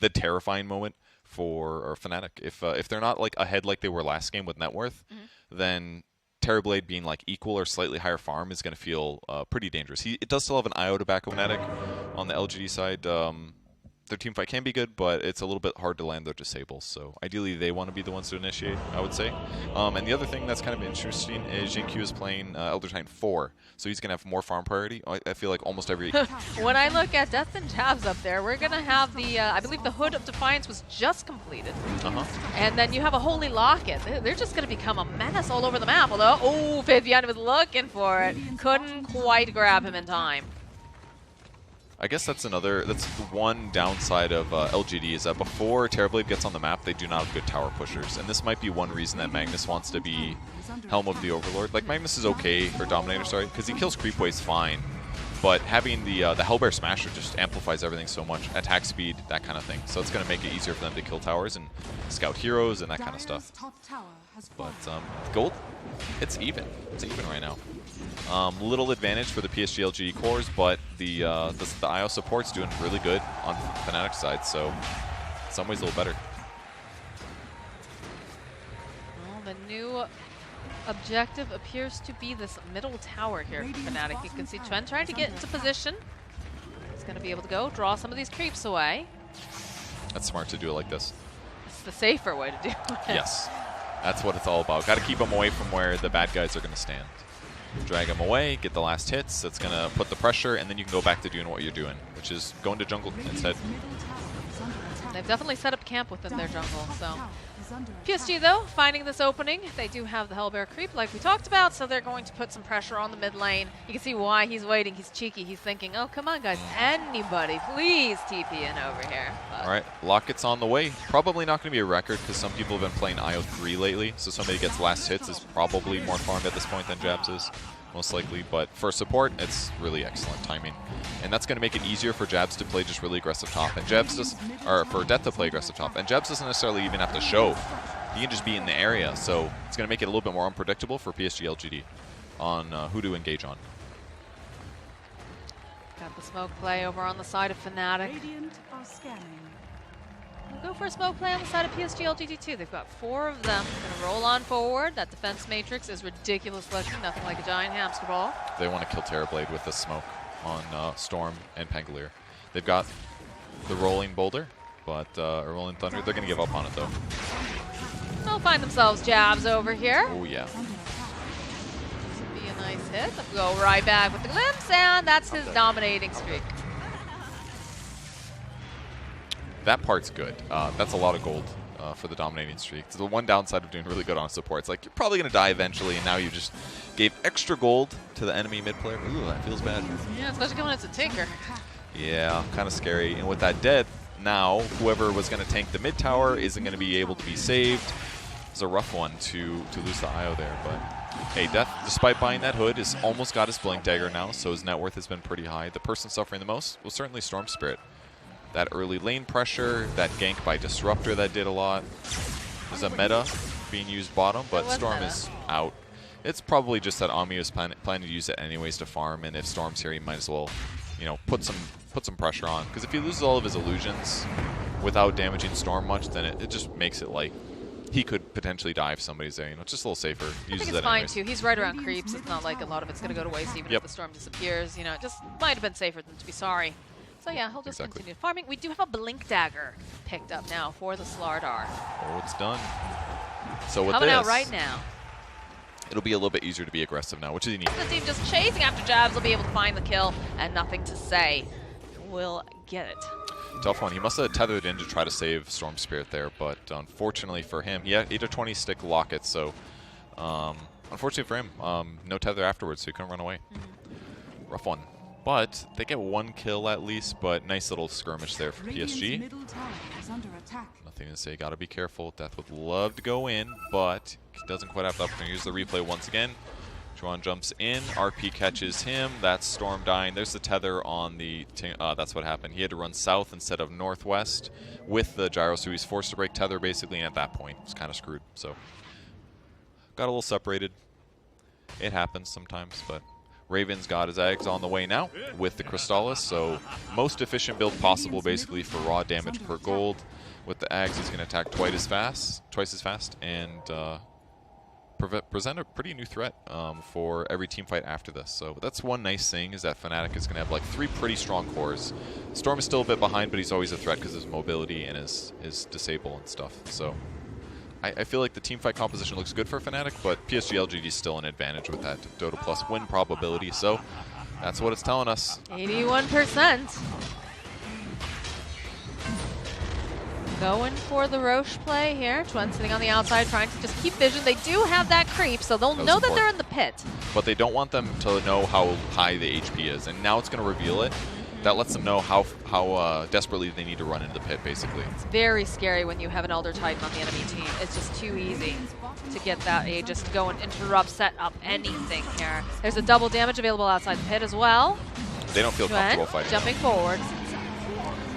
the terrifying moment for Fnatic. If they're not like ahead like they were last game with net worth, then Terrorblade being like equal or slightly higher farm is going to feel pretty dangerous. It does still have an IO to back Fnatic on the LGD side. Their team fight can be good, but it's a little bit hard to land their disables. So ideally, they want to be the ones to initiate, I would say. And the other thing that's kind of interesting is Jinkyu is playing Elder Titan 4, so he's going to have more farm priority. I feel like almost every... When I look at Death and Jabs up there, we're going to have the, I believe the Hood of Defiance was just completed. And then you have a Holy Locket. They're just going to become a menace all over the map. Although, oh, Vivian was looking for it. Couldn't quite grab him in time. I guess that's one downside of LGD is that before Terrorblade gets on the map, they do not have good tower pushers. And this might be one reason that Magnus wants to be Helm of the Overlord. Like, Magnus is okay, or Dominator, sorry, because he kills creep waves fine. But having the Hellbear Smasher just amplifies everything so much. Attack speed, that kind of thing. So it's going to make it easier for them to kill towers and scout heroes and that kind of stuff. But gold, it's even. It's even right now. Little advantage for the Psg Lgd cores, but the IO support's doing really good on Fnatic's side, so in some ways a little better. Well, the new objective appears to be this middle tower here for Fnatic. You can see Trent trying to get into position. He's going to be able to go draw some of these creeps away. That's smart to do it like this. It's the safer way to do it. Yes, that's what it's all about. Got to keep them away from where the bad guys are going to stand. Drag them away, get the last hits, that's going to put the pressure, and then you can go back to doing what you're doing, which is going to jungle instead. They've definitely set up camp within their jungle, so. PSG, though, finding this opening. They do have the Hellbear creep, like we talked about, so they're going to put some pressure on the mid lane. You can see why he's waiting. He's cheeky. He's thinking, oh, come on, guys. Anybody, please TP in over here. But all right, Locket's on the way. Probably not going to be a record because some people have been playing IO3 lately, so somebody gets last hits is probably more farmed at this point than Jabs is, most likely. But for support, it's really excellent timing. And that's going to make it easier for Jabs to play just really aggressive top. And Jabs does, or for Death to play aggressive top. And Jabs doesn't necessarily even have to show. He can just be in the area. So it's going to make it a little bit more unpredictable for PSG Lgd on who to engage on. Got the smoke play over on the side of Fnatic. We'll go for a smoke play on the side of PSG Lgd too. They've got 4 of them. Going to roll on forward. That defense matrix is ridiculous looking. Nothing like a giant hamster ball. They want to kill Terrorblade with the smoke on Storm and Pangolier. They've got the Rolling Boulder, but or Rolling Thunder. They're going to give up on it though. They'll find themselves Jabs over here. Oh yeah. This would be a nice hit. They'll go right back with the glimpse, and that's his dominating streak. That part's good. That's a lot of gold for the dominating streak. It's the one downside of doing really good on support. It's like you're probably going to die eventually, and now you just gave extra gold to the enemy mid player. Ooh, that feels bad. Yeah, especially when it's a Tinker. Yeah, kind of scary. And with that dead, now whoever was going to tank the mid tower isn't going to be able to be saved. It's a rough one to lose the IO there, but hey, Death, despite buying that hood, has almost got his Blink Dagger now, so his net worth has been pretty high. The person suffering the most was certainly Storm Spirit. That early lane pressure, that gank by Disruptor that did a lot. There's a meta being used bottom, but Storm is out. It's probably just that Ami was planning to use it anyways to farm, and if Storm's here, he might as well, you know, put some pressure on. Because if he loses all of his illusions without damaging Storm much, then it just makes it like he could potentially die if somebody's there. You know, it's just a little safer. I think it's fine too. He's right around creeps. It's not like a lot of it's going to go to waste even if the Storm disappears. You know, it just might have been safer than to be sorry. So yeah, he'll just continue farming. We do have a Blink Dagger picked up now for the Slardar. Oh, it's done. So with coming this, out right now. It'll be a little bit easier to be aggressive now, which is unique. The team just chasing after Jabs will be able to find the kill, and nothing to say. We'll get it. Tough one. He must have tethered in to try to save Storm Spirit there, but unfortunately for him, he had 8 or 20 stick Locket, so unfortunately for him, no tether afterwards, so he couldn't run away. Rough one. But they get 1 kill at least, but nice little skirmish there for PSG. Nothing to say, gotta be careful. Death would love to go in, but he doesn't quite have the opportunity. Here's the replay once again. Juan jumps in, RP catches him, that's Storm dying. There's the tether on the, that's what happened. He had to run south instead of northwest with the gyro, so he's forced to break tether basically, and at that point, he's kind of screwed. So, got a little separated. It happens sometimes, but Raven's got his eggs on the way now with the Crystallis, so most efficient build possible basically for raw damage per gold. With the Ags, he's going to attack twice as fast, and present a pretty new threat for every team fight after this. So that's one nice thing, is that Fnatic is going to have like 3 pretty strong cores. Storm is still a bit behind, but he's always a threat because of his mobility and his disable and stuff. So I feel like the team fight composition looks good for Fnatic, but Psg Lgd is still an advantage with that Dota Plus win probability. So that's what it's telling us. 81%. Going for the Roche play here. Chuen sitting on the outside trying to just keep vision. They do have that creep, so they'll know that they're in the pit. But they don't want them to know how high the HP is, and now it's going to reveal it. That lets them know how desperately they need to run into the pit, basically. It's very scary when you have an Elder Titan on the enemy team. It's just too easy to get that Aegis to go and interrupt, set up anything here. There's a double damage available outside the pit as well. They don't feel comfortable fighting. Jumping forward.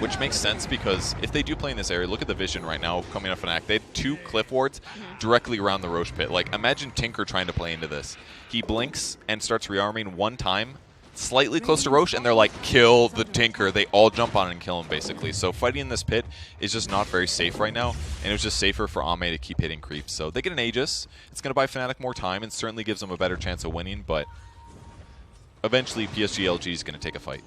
Which makes sense, because if they do play in this area, look at the vision right now coming up Fnatic. They had 2 cliff wards directly around the Roche pit. Like, imagine Tinker trying to play into this. He blinks and starts rearming one time, slightly close to Roche, and they're like, kill the Tinker. They all jump on it and kill him, basically. So fighting in this pit is just not very safe right now, and it was just safer for Ame to keep hitting creeps. So they get an Aegis. It's going to buy Fnatic more time and certainly gives them a better chance of winning, but eventually Psg Lgd is going to take a fight.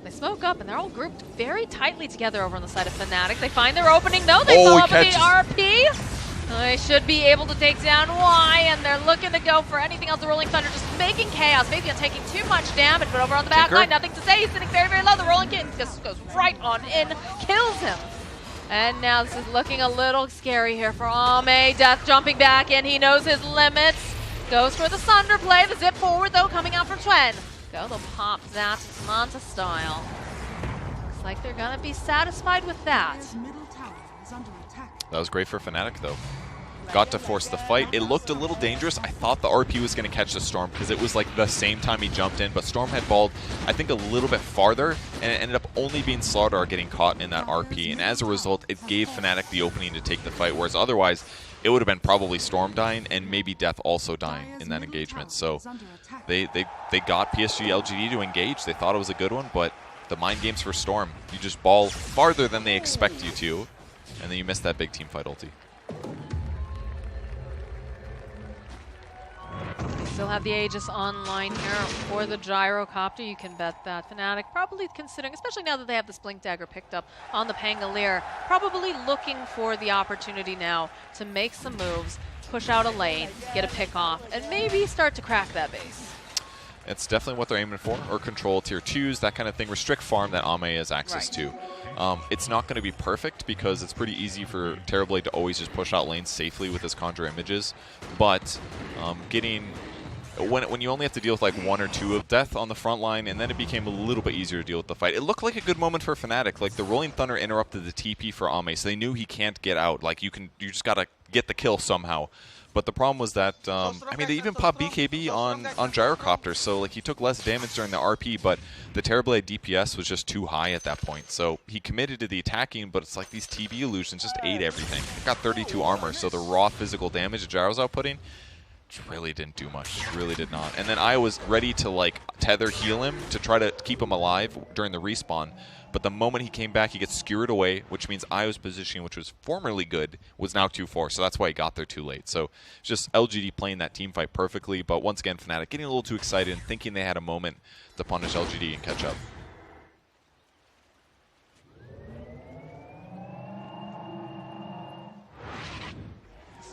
They smoke up, and they're all grouped very tightly together over on the side of Fnatic. They find their opening. No, they follow up with the RP. They should be able to take down Y, and they're looking to go for anything else. The Rolling Thunder just making chaos. Maybe I'm taking too much damage, but over on the back line, nothing to say. He's sitting very, very low. The Rolling Kitten just goes right on in, kills him. And now this is looking a little scary here for Ame. Death jumping back in. He knows his limits. Goes for the Sunder play. The zip forward, though, coming out from Chuen. They'll pop that Manta style. Looks like they're gonna be satisfied with that. That was great for Fnatic, though. Got to force the fight. It looked a little dangerous. I thought the RP was going to catch the Storm because it was like the same time he jumped in, but Storm had balled, I think, a little bit farther, and it ended up only being Slardar getting caught in that RP, and as a result, it gave Fnatic the opening to take the fight, whereas otherwise, it would have been probably Storm dying and maybe Death also dying in that engagement. So they got Psg Lgd to engage. They thought it was a good one, but the mind games for Storm, you just ball farther than they expect you to, and then you miss that big team fight ulti. They still have the Aegis online here for the Gyrocopter. You can bet that Fnatic probably considering, especially now that they have this Blink Dagger picked up on the Pangolier, probably looking for the opportunity now to make some moves, push out a lane, get a pick off, and maybe start to crack that base. It's definitely what they're aiming for, or control tier 2s, that kind of thing. Restrict farm that Ame has access to. It's not going to be perfect because it's pretty easy for Terrorblade to always just push out lanes safely with his Conjure Images, but when you only have to deal with like 1 or 2 of Death on the front line, and then it became a little bit easier to deal with the fight. It looked like a good moment for Fnatic. Like the Rolling Thunder interrupted the TP for Ame, so they knew he can't get out. Like you just got to get the kill somehow. But the problem was that, I mean, they even popped BKB on Gyrocopter, so like he took less damage during the RP, but the Terrorblade DPS was just too high at that point. So he committed to the attacking, but it's like these TB illusions just ate everything. It got 32 armor, so the raw physical damage that Gyro's outputting really didn't do much. Really did not. And then I was ready to like tether heal him to try to keep him alive during the respawn. But the moment he came back, he gets skewered away, which means Io's positioning, which was formerly good, was now 2-4. So that's why he got there too late. So it's just LGD playing that team fight perfectly. But once again, Fnatic getting a little too excited and thinking they had a moment to punish LGD and catch up.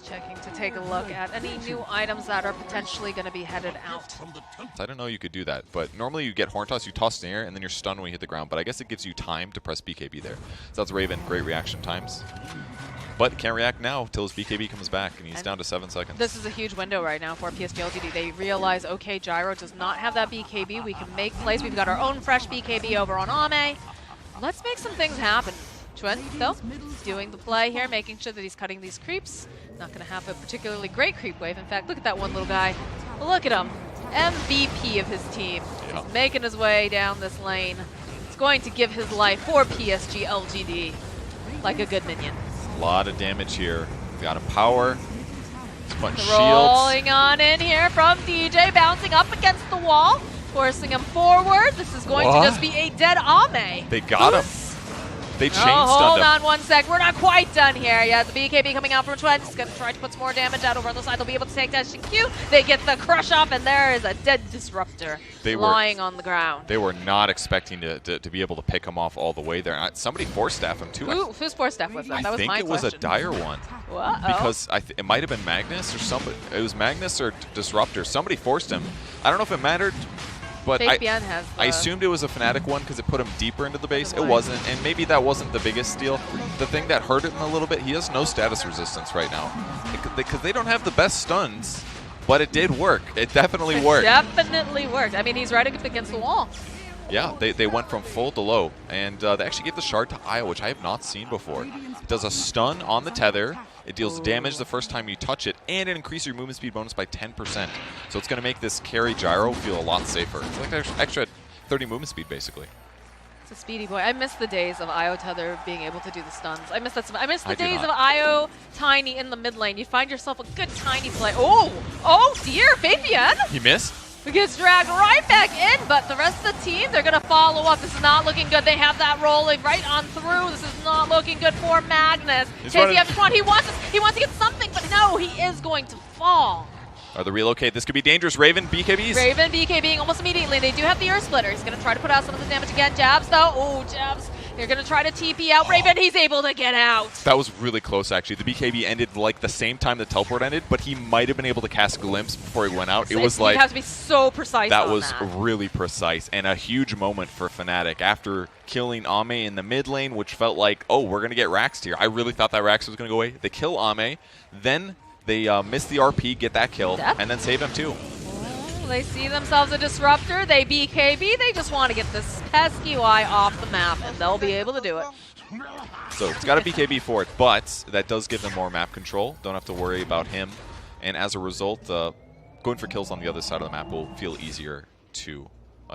Checking to take a look at any new items that are potentially going to be headed out. I didn't know you could do that, but normally you get Horn Toss, you toss in the air, and then you're stunned when you hit the ground, but I guess it gives you time to press BKB there. So that's Raven, great reaction times. But can't react now till his BKB comes back, and he's down to 7 seconds. This is a huge window right now for Psg Lgd. They realize, okay, Gyro does not have that BKB. We can make plays. We've got our own fresh BKB over on Ame. Let's make some things happen. Chuen, though, doing the play here, making sure that he's cutting these creeps. Not going to have a particularly great creep wave. In fact, look at that one little guy. Look at him. MVP of his team. Yeah. He's making his way down this lane. It's going to give his life for Psg Lgd like a good minion. A lot of damage here. Got a power. He's putting shields. Rolling on in here from DJ, bouncing up against the wall. Forcing him forward. This is going to just be a dead Ame. They got him. They chain stunned hold him. on 1 sec. We're not quite done here. Yeah, the BKB coming out from Twin. He's going to try to put some more damage out over on the side. They'll be able to take that Q. They get the crush off, and there is a dead Disruptor lying on the ground. They were not expecting to be able to pick him off all the way there. Somebody force staff him too. Whose force staff was that? That was my question. I think it was a dire one. Because it might have been Magnus or somebody. It was Magnus or Disruptor. Somebody forced him. I don't know if it mattered. But I assumed it was a Fnatic one because it put him deeper into the base. It wasn't, and maybe that wasn't the biggest steal. The thing that hurt him a little bit, he has no status resistance right now. Because they don't have the best stuns, but it did work. It definitely worked. Definitely worked. I mean, he's right against the wall. Yeah, they went from full to low, and they actually gave the shard to Io, which I have not seen before. It does a stun on the tether. It deals damage the first time you touch it, and it increases your movement speed bonus by 10%. So it's going to make this carry gyro feel a lot safer. It's like an extra 30 movement speed, basically. It's a speedy boy. I miss the days of Io Tether being able to do the stuns. I miss that. I miss the days of Io Tiny in the mid lane. You find yourself a good Tiny play. Oh dear, Fabian. He missed? He gets dragged right back in, but the rest of the team, they're going to follow up. This is not looking good. They have that rolling right on through. This is not looking good for Magnus. Chasing after Quan. He wants to get something, but no, he is going to fall. Are the relocate? This could be dangerous. Raven, BKBs. Raven, BKBing almost immediately. They do have the Earth Splitter. He's going to try to put out some of the damage again. Jabs, though. Oh, Jabs. They're going to try to TP out Raven. He's able to get out. That was really close, actually. The BKB ended like the same time the teleport ended, but he might have been able to cast Glimpse before he went out. So it was like... You have to be so precise That was really precise, and a huge moment for Fnatic. After killing Ame in the mid lane, which felt like, oh, we're going to get Raxed here. I really thought that Raxed was going to go away. They kill Ame, then they miss the RP, get that kill, and then save him too. They see themselves a Disruptor, they BKB, they just want to get this pesky Y off the map, and they'll be able to do it. So it's got a BKB for it, but that does give them more map control. Don't have to worry about him, and as a result, going for kills on the other side of the map will feel easier too.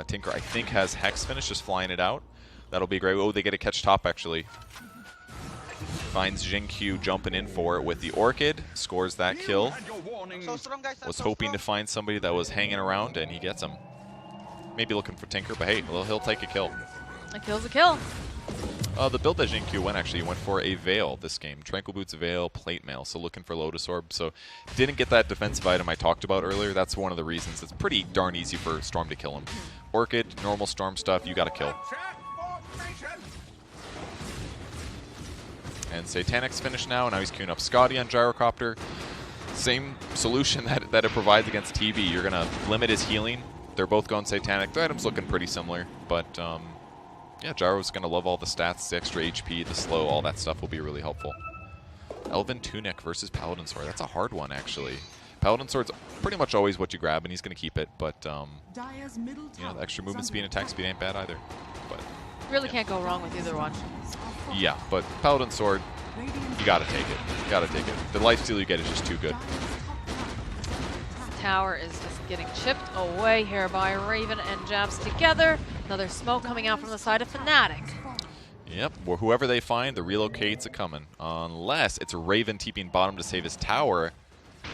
Tinker, I think, has Hex finish, just flying it out. That'll be great. Oh, they get to catch top, actually. Finds Jingqiu jumping in for it with the Orchid, scores that kill. Was hoping to find somebody that was hanging around, and he gets him. Maybe looking for Tinker, but hey, well, he'll take a kill. A kill's a kill. The build that Jingqiu went, actually, went for a Veil this game. Tranquil Boots, Veil, Plate Mail, so looking for Lotus Orb. So didn't get that defensive item I talked about earlier. That's one of the reasons it's pretty darn easy for Storm to kill him. Orchid, normal Storm stuff, you got to kill. And Satanic's finished now. Now he's queuing up Scotty on Gyrocopter. Same solution that it provides against TV. You're going to limit his healing. They're both going Satanic. The item's looking pretty similar. But, yeah, Gyro's going to love all the stats, the extra HP, the slow, all that stuff will be really helpful. Elven Tunic versus Paladin Sword. That's a hard one, actually. Paladin Sword's pretty much always what you grab, and he's going to keep it. But, you know, the extra movement speed and attack speed ain't bad either. But really can't go wrong with either one. Yeah, but Paladin Sword, you gotta take it. You gotta take it. The lifesteal you get is just too good. Tower is just getting chipped away here by Raven and Jabs together. Another smoke coming out from the side of Fnatic. Yep, well, whoever they find, the relocate's coming. Unless it's a Raven TPing bottom to save his tower.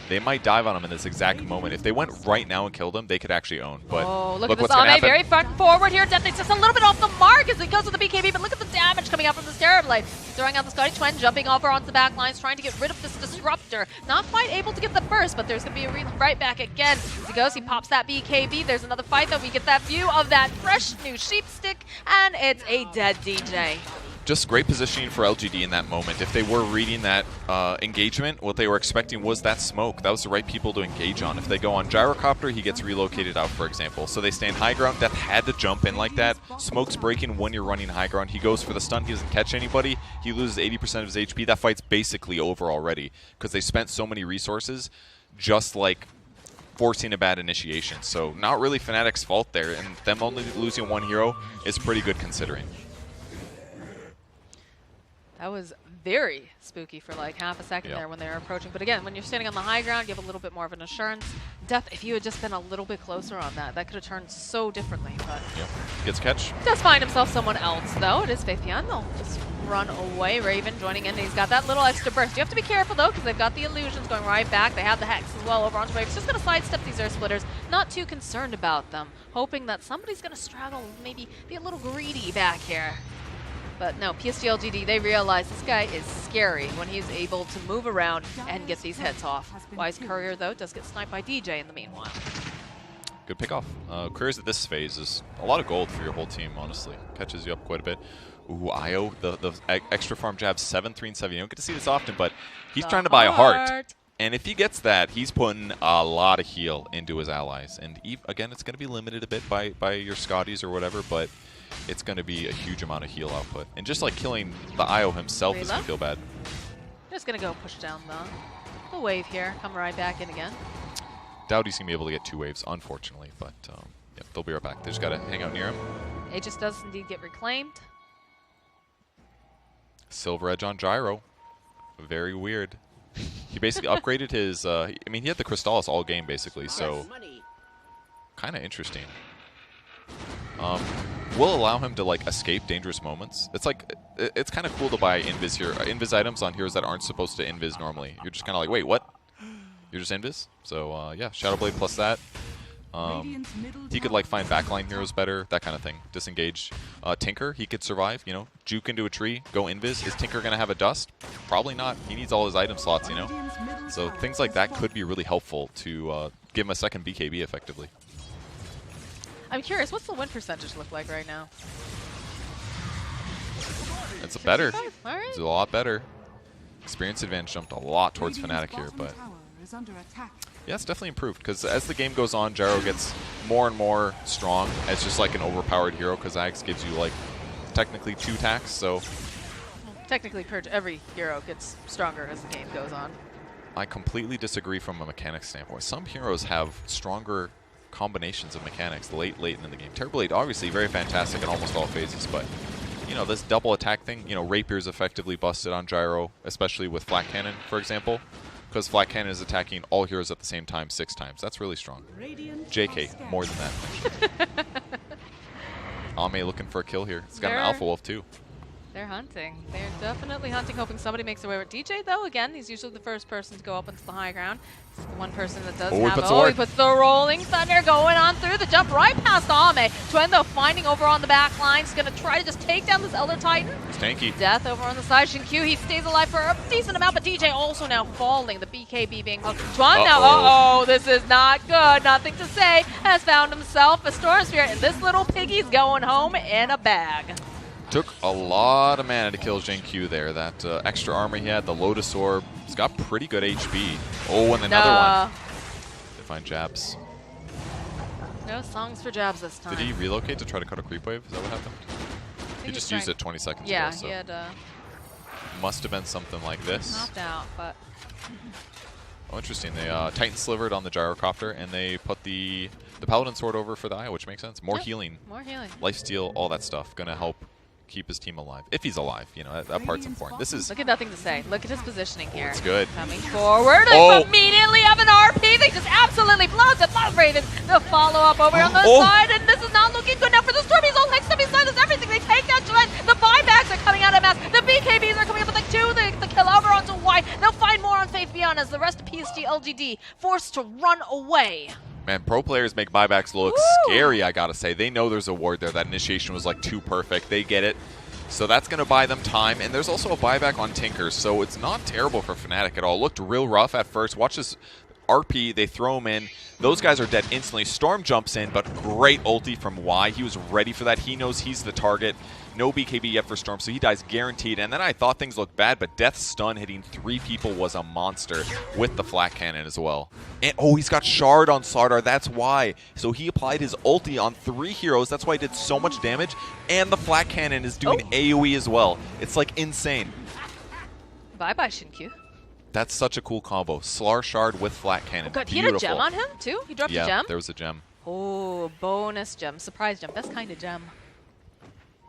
They might dive on him in this exact moment. If they went right now and killed him, they could actually own. But look at this Ame, very front and forward here. Definitely just a little bit off the mark as he goes with the BKB, but look at the damage coming out from this Terrorblade. Throwing out the Scotty Twin, jumping over onto the back lines, trying to get rid of this Disruptor. Not quite able to get the burst, but there's going to be a right back again. As he goes, he pops that BKB. There's another fight, though. We get that view of that fresh new sheep stick, and it's a dead DJ. Just great positioning for LGD in that moment. If they were reading that engagement, what they were expecting was that smoke. That was the right people to engage on. If they go on Gyrocopter, he gets relocated out, for example. So they stand high ground. Death had to jump in like that. Smoke's breaking when you're running high ground. He goes for the stun. He doesn't catch anybody. He loses 80% of his HP. That fight's basically over already because they spent so many resources just like forcing a bad initiation. So not really Fnatic's fault there, and them only losing one hero is pretty good considering. That was very spooky for like half a second there when they were approaching. But again, when you're standing on the high ground, you have a little bit more of an assurance. Death, if you had just been a little bit closer on that, that could have turned so differently. But Yep. Gets catch. does find himself someone else, though. It is Faithian. They'll just run away. Raven joining in. He's got that little extra burst. You have to be careful, though, because they've got the illusions going right back. They have the Hex as well over onto Raven. He's just going to sidestep these Earth Splitters. Not too concerned about them. Hoping that somebody's going to straggle, maybe be a little greedy back here. But no, Psg Lgd, they realize this guy is scary when he's able to move around and get these hits off. Wise Courier, though, does get sniped by DJ in the meanwhile. Good pickoff. Couriers at this phase is a lot of gold for your whole team, honestly. Catches you up quite a bit. Ooh, Io, the extra farm jab, 7, 3, and 7. You don't get to see this often, but he's trying to buy a heart. And if he gets that, he's putting a lot of heal into his allies. And again, it's going to be limited a bit by your Scotties or whatever, but it's going to be a huge amount of heal output. And just like killing the Io himself is going to feel bad. Just going to go push down the wave here. Come right back in again. Doubt he's going to be able to get 2 waves, unfortunately. But yeah, they'll be right back. They just got to hang out near him. Aegis does indeed get reclaimed. Silver Edge on Gyro. Very weird. He basically upgraded his... I mean, he had the Crystallis all game, basically, so... Kind of interesting. Will allow him to like escape dangerous moments. It's like it's kind of cool to buy invis here, invis items on heroes that aren't supposed to invis normally. You're just kind of like, wait, what? You're just invis. So yeah, Shadowblade plus that. He could like find backline heroes better, that kind of thing. Disengage. Tinker, he could survive. You know, juke into a tree, go invis. Is Tinker gonna have a dust? Probably not. He needs all his item slots, you know. So things like that could be really helpful to give him a second BKB effectively. I'm curious, what's the win percentage look like right now? It's better. All right. It's a lot better. Experience advantage jumped a lot towards Fnatic here, but yeah, it's definitely improved because as the game goes on, Gyro gets more and more strong as just like an overpowered hero because Axe gives you like technically 2 attacks, so... Technically, every hero gets stronger as the game goes on. I completely disagree from a mechanics standpoint. Some heroes have stronger combinations of mechanics late in the game. Terrorblade, obviously, very fantastic in almost all phases, but, you know, this double attack thing, you know, Rapier's effectively busted on Gyro, especially with Flat Cannon, for example, because Flat Cannon is attacking all heroes at the same time 6 times. That's really strong. JK, more than that. Ame looking for a kill here. It's got an Alpha Wolf, too. They're hunting. They're definitely hunting, hoping somebody makes their way. DJ, though, again, he's usually the first person to go up into the high ground. It's the one person that does have... He puts the Rolling Thunder going on through the jump right past Ame. Twendo finding over on the back line. He's going to try to just take down this Elder Titan. It's tanky. Death over on the side. Shinkyu, he stays alive for a decent amount, but DJ also now falling. The BKB being hooked. Chuan now, this is not good. Nothing to say. Has found himself a Storm Spirit, and this little piggy's going home in a bag. Took a lot of mana to kill Jinkyu there. That extra armor he had, the Lotus Orb, he's got pretty good HP. Oh, and another one. They find jabs. No songs for jabs this time. Did he relocate to try to cut a creep wave? Is that what happened? He just used it 20 seconds ago. So. He had... Must have been something like this. Knocked out, but... Oh, interesting. They Titan Slivered on the Gyrocopter, and they put the Paladin Sword over for the Eye, which makes sense. More healing. More healing. Lifesteal, all that stuff. Gonna help keep his team alive. If he's alive, you know, that part's important. This is... Look at nothing to say. Look at his positioning here. It's good. Coming forward. They immediately have an RP. They just absolutely blows it. Love Raven. The follow-up over on the side, and this is not looking good now for the Storm. He's all next to me. He's everything. They take down Juan. The buybacks are coming out of mass. The BKBs are coming up with like 2. The kill over onto White. They'll find more on Faith Beyond as the rest of Psg Lgd forced to run away. Man, pro players make buybacks look scary, I gotta say. They know there's a ward there. That initiation was like too perfect. They get it. So that's going to buy them time, and there's also a buyback on Tinker, so it's not terrible for Fnatic at all. Looked real rough at first. Watch this RP, they throw him in. Those guys are dead instantly. Storm jumps in, but great ulti from Y. He was ready for that. He knows he's the target. No BKB yet for Storm, so he dies guaranteed. And then I thought things looked bad, but Death's stun hitting 3 people was a monster with the Flat Cannon as well. And he's got Shard on Slardar, that's why. So he applied his ulti on 3 heroes, that's why he did so much damage. And the Flat Cannon is doing AoE as well. It's like insane. Bye-bye, Shinkyu. That's such a cool combo. Slar Shard with Flat Cannon. Oh God, he had a gem on him, too? He dropped a gem? Yeah, there was a gem. Oh, bonus gem. Surprise gem. Best kind of gem.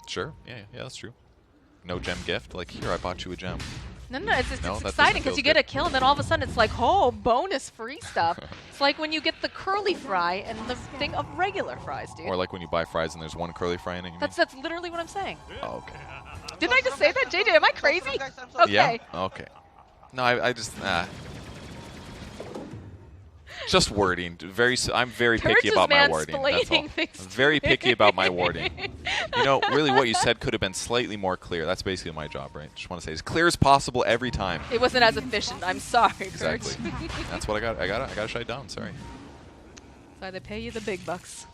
Sure. Yeah, that's true. No gem gift. Like, here, I bought you a gem. No, it's No, that exciting doesn't because you feel get a kill and then all of a sudden it's like, oh, bonus free stuff. It's like when you get the curly fry and the thing of regular fries, dude. Or like when you buy fries and there's one curly fry in it. That's literally what I'm saying. Oh, okay. Didn't I just say that, JJ? Am I crazy? Okay. Yeah. Okay. No, I just just wording. I'm very picky about my wording. That's all. I'm very picky about my wording. You know, really, what you said could have been slightly more clear. That's basically my job, right? Just want to say as clear as possible every time. It wasn't as efficient. I'm sorry, Exactly. That's what I got. I gotta shut it down. Sorry. That's why they pay you the big bucks.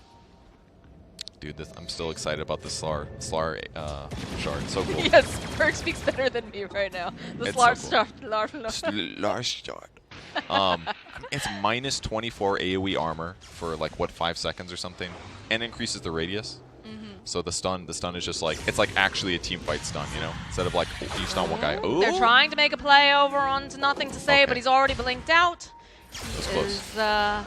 Dude, I'm still excited about the Slar shard. So cool. Yes, Perk speaks better than me right now. The It's Slar so Slar. shard. It's minus 24 AoE armor for like what 5 seconds or something, and increases the radius. So the stun is just like it's like actually a team fight stun, you know, instead of like you stun one guy. Ooh. They're trying to make a play over onto nothing to say, but he's already blinked out. That's close.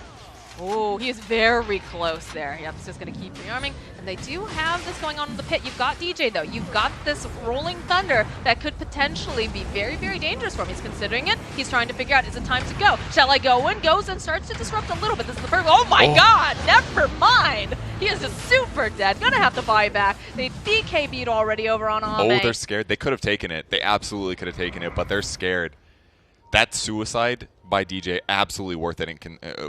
Oh, he is very close there. Yep, he's just going to keep rearming. And they do have this going on in the pit. You've got DJ, though. You've got this rolling thunder that could potentially be very, very dangerous for him. He's considering it. He's trying to figure out, is it time to go? Shall I go in? Goes and starts to disrupt a little bit. This is the first. Oh, my God. Never mind. He is just super dead. Going to have to buy back. They DK beat already over on Ame. Oh, they're scared. They could have taken it. They absolutely could have taken it, but they're scared. That suicide by DJ, absolutely worth it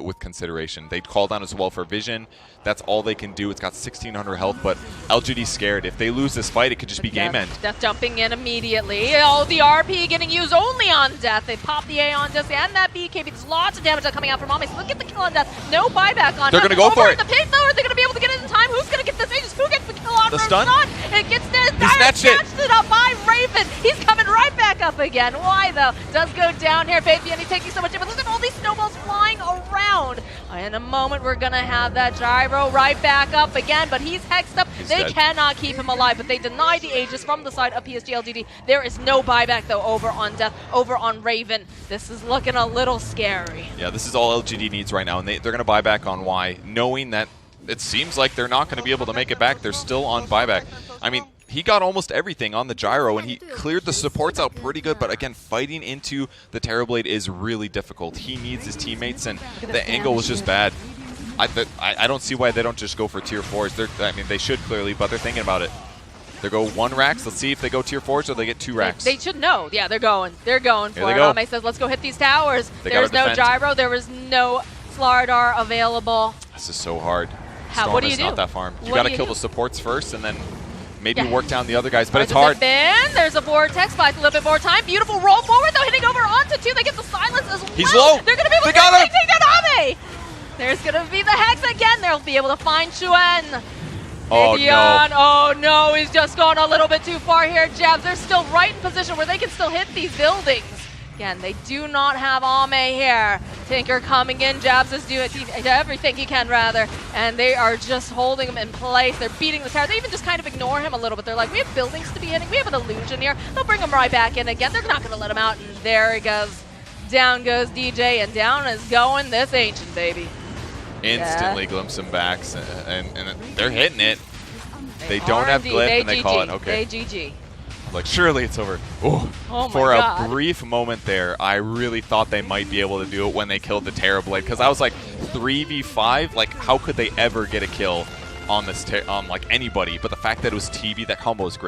with consideration. They call down as well for vision. That's all they can do. It's got 1,600 health, but LGD's scared. If they lose this fight, it could just be game end. Death jumping in immediately. Oh, the RP getting used only on Death. They pop the A on Death and that BKB. There's lots of damage coming out from Ame. So look at the kill on Death. No buyback on They're going to go for it. The pit, though, are they going to be able to get it in time? Who's going to get this Aegis? Who gets the kill on the stun? It gets this. He snatched it up by Raven. He's coming right back up again. Why, though? Does go down here. Faith Beauty taking so much damage. Look at all these snowballs flying around. In a moment, we're going to have that gyro right back up again, but he's hexed up. They cannot keep him alive, but they deny the Aegis from the side of Psg Lgd. There is no buyback, though, over on Death, over on Raven. This is looking a little scary. Yeah, this is all LGD needs right now, and they're going to buy back on Y, knowing that it seems like they're not going to be able to make it back. They're still on buyback. I mean, he got almost everything on the gyro, and he cleared the supports out pretty good, but again, fighting into the Terrorblade is really difficult. He needs his teammates, and the angle was just bad. I don't see why they don't just go for tier 4s. I mean, they should clearly, but they're thinking about it. They go 1 racks. Let's see if they go tier 4s or they get 2 racks. They should know. Yeah, they're going. They're going for it. Ame says, let's go hit these towers. There's no gyro. There was no Slardar available. This is so hard. What do you do? Not that farm. You got to kill the supports first, and then maybe work down the other guys, but it's hard. There's a vortex, buys a little bit more time. Beautiful roll forward, though, hitting over onto 2. They get the silence as well. He's low. They're going to be able to take down Ame. There's going to be the hex again. They'll be able to find Chuen. Oh, no. Oh, no. He's just gone a little bit too far here. Jabs, they're still right in position where they can still hit these buildings. Again, they do not have Ame here. Tinker coming in. Jabs is doing everything he can, rather. And they are just holding him in place. They're beating the tower. They even just kind of ignore him a little bit. They're like, we have buildings to be hitting. We have an illusion here. They'll bring him right back in again. They're not going to let him out. And there he goes. Down goes DJ, and down is going this Ancient, baby. Instantly glimpse him back, and they're hitting it. They don't have glyph, and they call it. Okay. They GG. Like, surely it's over. Ooh. Oh For a brief moment there, I really thought they might be able to do it when they killed the Terrorblade, because I was like, 3v5? Like, how could they ever get a kill on this, on like anybody? But the fact that it was TV, that combo is great.